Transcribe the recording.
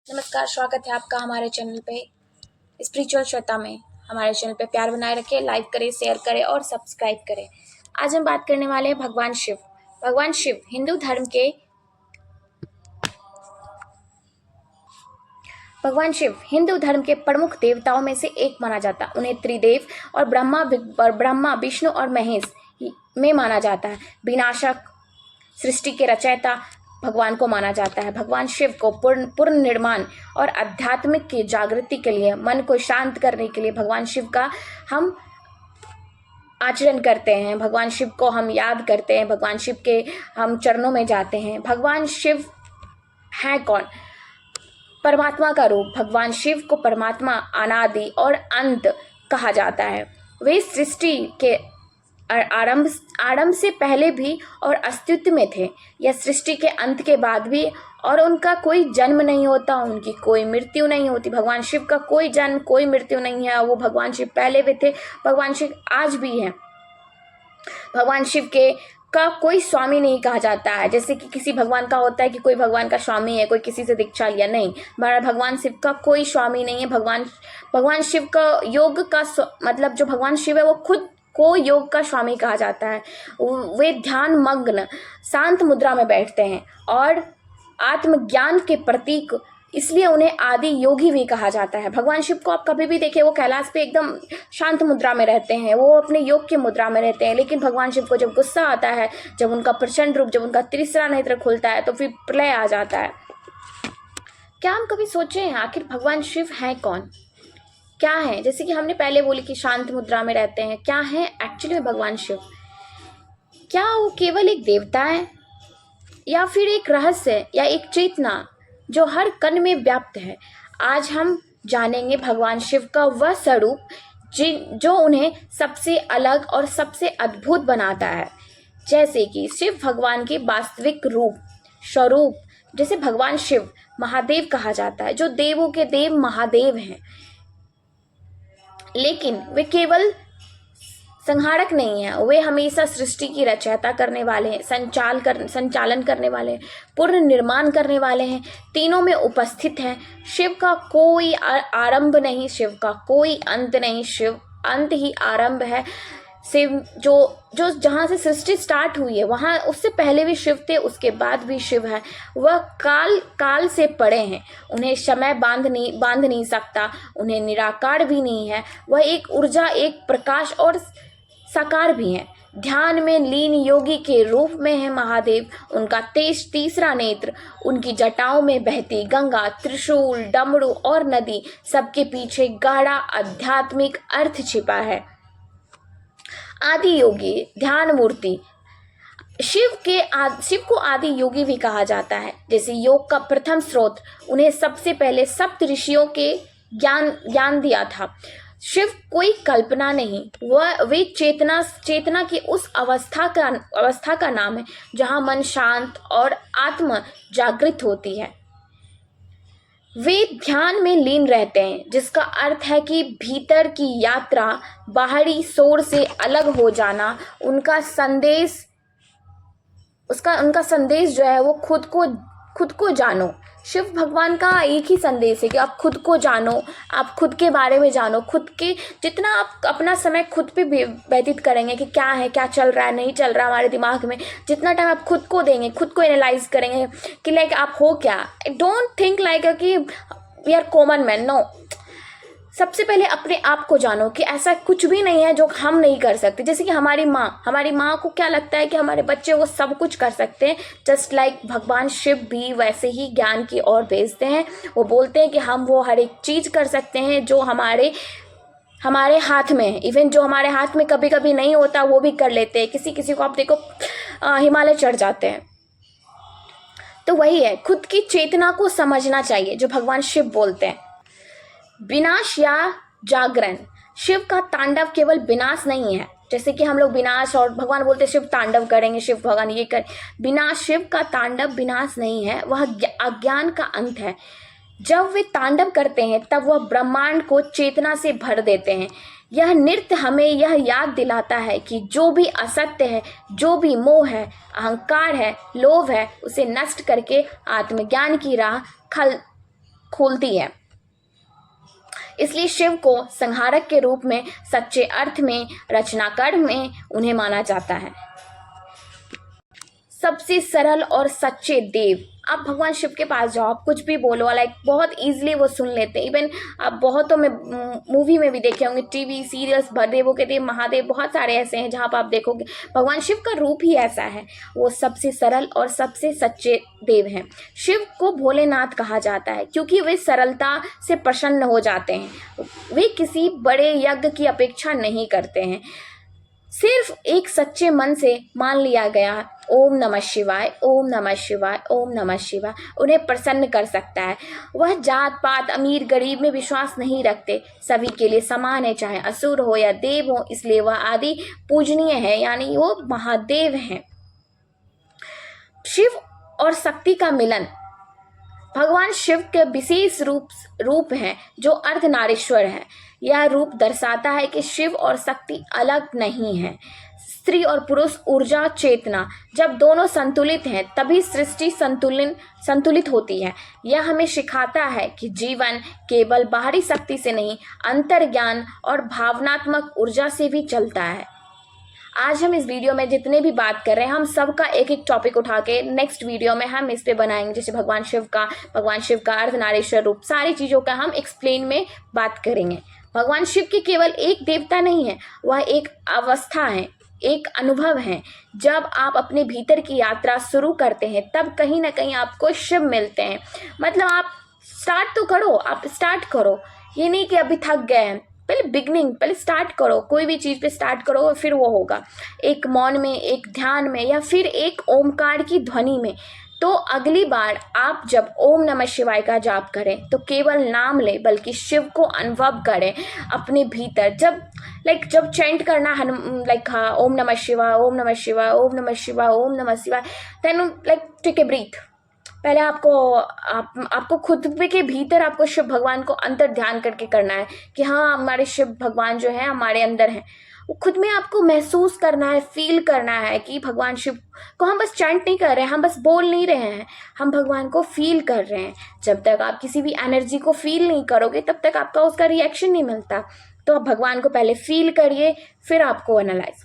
नमस्कार, स्वागत है आपका हमारे चैनल पे स्पिरिचुअल श्वेता में। हमारे चैनल पे प्यार बनाए रखें, लाइक करें, शेयर करें और सब्सक्राइब करें। आज हम बात करने वाले हैं भगवान शिव। भगवान शिव हिंदू धर्म के प्रमुख देवताओं में से एक माना जाता है। उन्हें त्रिदेव और ब्रह्मा विष्णु और महेश में माना जाता है। विनाशक, सृष्टि के रचयिता भगवान को माना जाता है। भगवान शिव को पूर्ण निर्माण और आध्यात्मिक की जागृति के लिए, मन को शांत करने के लिए भगवान शिव का हम आचरण करते हैं। भगवान शिव को हम याद करते हैं, भगवान शिव के हम चरणों में जाते हैं। भगवान शिव है कौन? परमात्मा का रूप। भगवान शिव को परमात्मा, अनादि और अंत कहा जाता है। वे सृष्टि के आरंभ से पहले भी और अस्तित्व में थे, या सृष्टि के अंत के बाद भी, और उनका कोई जन्म नहीं होता, उनकी कोई मृत्यु नहीं होती। भगवान शिव का कोई जन्म, कोई मृत्यु नहीं है। वो भगवान शिव पहले भी थे, भगवान शिव आज भी हैं। भगवान शिव का कोई स्वामी नहीं कहा जाता है, जैसे कि किसी भगवान का होता है कि कोई भगवान का स्वामी है, कोई किसी से दीक्षा लिया। नहीं, भगवान शिव का कोई स्वामी नहीं है। भगवान शिव का योग का मतलब जो भगवान शिव है वो खुद को योग का स्वामी कहा जाता है। वे ध्यान मग्न शांत मुद्रा में बैठते हैं और आत्मज्ञान के प्रतीक, इसलिए उन्हें आदि योगी भी कहा जाता है। भगवान शिव को आप कभी भी देखिए, वो कैलाश पे एकदम शांत मुद्रा में रहते हैं, वो अपने योग की मुद्रा में रहते हैं। लेकिन भगवान शिव को जब गुस्सा आता है, जब उनका प्रचंड रूप, जब उनका तीसरा नेत्र खुलता है, तो फिर प्रलय आ जाता है। क्या हम कभी सोचे हैं आखिर भगवान शिव हैं कौन, क्या है? जैसे कि हमने पहले बोली कि शांत मुद्रा में रहते हैं, क्या है एक्चुअली में भगवान शिव? क्या वो केवल एक देवता है, या फिर एक रहस्य, या एक चेतना जो हर कण में व्याप्त है? आज हम जानेंगे भगवान शिव का वह स्वरूप जो उन्हें सबसे अलग और सबसे अद्भुत बनाता है। जैसे कि शिव भगवान के वास्तविक स्वरूप, जैसे भगवान शिव महादेव कहा जाता है, जो देवों के देव महादेव हैं। लेकिन वे केवल संहारक नहीं है, वे हमेशा सृष्टि की रचयिता करने वाले हैं, संचालन करने वाले हैं, पूर्ण निर्माण करने वाले हैं, तीनों में उपस्थित हैं। शिव का कोई आरंभ नहीं, शिव का कोई अंत नहीं, शिव अंत ही आरंभ है। शिव जो जहाँ से सृष्टि स्टार्ट हुई है, वहाँ उससे पहले भी शिव थे, उसके बाद भी शिव है। वह काल से परे हैं, उन्हें समय बांध नहीं सकता, उन्हें निराकार भी नहीं है। वह एक ऊर्जा, एक प्रकाश और साकार भी हैं। ध्यान में लीन योगी के रूप में है महादेव। उनका तीसरा नेत्र, उनकी जटाओं में बहती गंगा, त्रिशूल, डमरू और नदी, सबके पीछे गाढ़ा आध्यात्मिक अर्थ छिपा है। आदि योगी, ध्यान मूर्ति। शिव को आदि योगी भी कहा जाता है। जैसे योग का प्रथम स्रोत, उन्हें सबसे पहले सप्त ऋषियों के ज्ञान दिया था। शिव कोई कल्पना नहीं, वे चेतना की उस अवस्था का नाम है जहाँ मन शांत और आत्मा जागृत होती है। वे ध्यान में लीन रहते हैं, जिसका अर्थ है कि भीतर की यात्रा, बाहरी शोर से अलग हो जाना। उनका संदेश जो है वो खुद को जानो। शिव भगवान का एक ही संदेश है कि आप खुद को जानो, आप खुद के बारे में जानो। जितना आप अपना समय खुद पे व्यतीत करेंगे कि क्या है, क्या चल रहा है, नहीं चल रहा हमारे दिमाग में, जितना टाइम आप खुद को देंगे, खुद को एनालाइज करेंगे कि लाइक आप हो क्या। डोंट थिंक लाइक कि we are common man, no. सबसे पहले अपने आप को जानो कि ऐसा कुछ भी नहीं है जो हम नहीं कर सकते। जैसे कि हमारी माँ को क्या लगता है कि हमारे बच्चे वो सब कुछ कर सकते हैं, जस्ट लाइक भगवान शिव भी वैसे ही ज्ञान की ओर भेजते हैं। वो बोलते हैं कि हम वो हर एक चीज़ कर सकते हैं जो हमारे हाथ में है। इवन जो हमारे हाथ में कभी कभी नहीं होता वो भी कर लेते हैं। किसी को आप देखो हिमालय चढ़ जाते हैं। तो वही है, खुद की चेतना को समझना चाहिए, जो भगवान शिव बोलते हैं। विनाश या जागरण। शिव का तांडव केवल विनाश नहीं है, जैसे कि हम लोग विनाश, और भगवान बोलते हैं शिव तांडव करेंगे, शिव भगवान ये कर। विनाश, शिव का तांडव विनाश नहीं है, वह अज्ञान का अंत है। जब वे तांडव करते हैं तब वह ब्रह्मांड को चेतना से भर देते हैं। यह नृत्य हमें यह याद दिलाता है कि जो भी असत्य है, जो भी मोह है, अहंकार है, लोभ है, उसे नष्ट करके आत्मज्ञान की राह खोलती है। इसलिए शिव को संहारक के रूप में सच्चे अर्थ में, रचनाकार में उन्हें माना जाता है। सबसे सरल और सच्चे देव। आप भगवान शिव के पास जाओ, आप कुछ भी बोलो, लाइक बहुत इजीली वो सुन लेते हैं। इवन आप बहुतों में मूवी में भी देखे होंगे, टीवी सीरियल्स, देवों के देव, महादेव, बहुत सारे ऐसे हैं जहाँ पर आप देखोगे भगवान शिव का रूप ही ऐसा है। वो सबसे सरल और सबसे सच्चे देव हैं। शिव को भोलेनाथ कहा जाता है क्योंकि वे सरलता से प्रसन्न हो जाते हैं। वे किसी बड़े यज्ञ की अपेक्षा नहीं करते हैं। सिर्फ एक सच्चे मन से मान लिया गया ओम नमः शिवाय, ओम नमः शिवाय, ओम नमः शिवाय उन्हें प्रसन्न कर सकता है। वह जात पात, अमीर गरीब में विश्वास नहीं रखते, सभी के लिए समान है, चाहे असुर हो या देव हो, इसलिए वह आदि पूजनीय है, यानी वो महादेव हैं। शिव और शक्ति का मिलन। भगवान शिव के विशेष रूप हैं जो अर्धनारीश्वर है। यह रूप दर्शाता है कि शिव और शक्ति अलग नहीं है। स्त्री और पुरुष ऊर्जा, चेतना, जब दोनों संतुलित हैं तभी सृष्टि संतुलित होती है। यह हमें सिखाता है कि जीवन केवल बाहरी शक्ति से नहीं, अंतर्ज्ञान और भावनात्मक ऊर्जा से भी चलता है। आज हम इस वीडियो में जितने भी बात कर रहे हैं, हम सबका एक एक टॉपिक उठा के नेक्स्ट वीडियो में हम इस पे बनाएंगे। जैसे भगवान शिव का अर्धनारीश्वर रूप, सारी चीज़ों का हम एक्सप्लेन में बात करेंगे। भगवान शिव की केवल एक देवता नहीं है, वह एक अवस्था है, एक अनुभव है। जब आप अपने भीतर की यात्रा शुरू करते हैं तब कहीं ना कहीं आपको शिव मिलते हैं। मतलब आप स्टार्ट तो करो, आप स्टार्ट करो, ये नहीं कि अभी थक गए हैं। पहले स्टार्ट करो, कोई भी चीज़ पे स्टार्ट करो और फिर वो होगा। एक मौन में, एक ध्यान में, या फिर एक ओमकार की ध्वनि में। तो अगली बार आप जब ओम नमः शिवाय का जाप करें तो केवल नाम लें, बल्कि शिव को अनुभव करें अपने भीतर। जब चैंट करना है, ओम नमः शिवाय, ओम नमः शिवाय, ओम नमः शिवाय, ओम नमः शिवाय, देन टेक ए ब्रीथ। पहले आपको खुद के भीतर आपको शिव भगवान को अंतर ध्यान करके करना है कि हाँ, हमारे शिव भगवान जो है हमारे अंदर हैं। वो खुद में आपको महसूस करना है, फील करना है कि भगवान शिव को हम बस चैंट नहीं कर रहे हैं, हम बस बोल नहीं रहे हैं, हम भगवान को फील कर रहे हैं। जब तक आप किसी भी एनर्जी को फील नहीं करोगे तब तक आपका उसका रिएक्शन नहीं मिलता। तो आप भगवान को पहले फील करिए, फिर आपको एनालाइज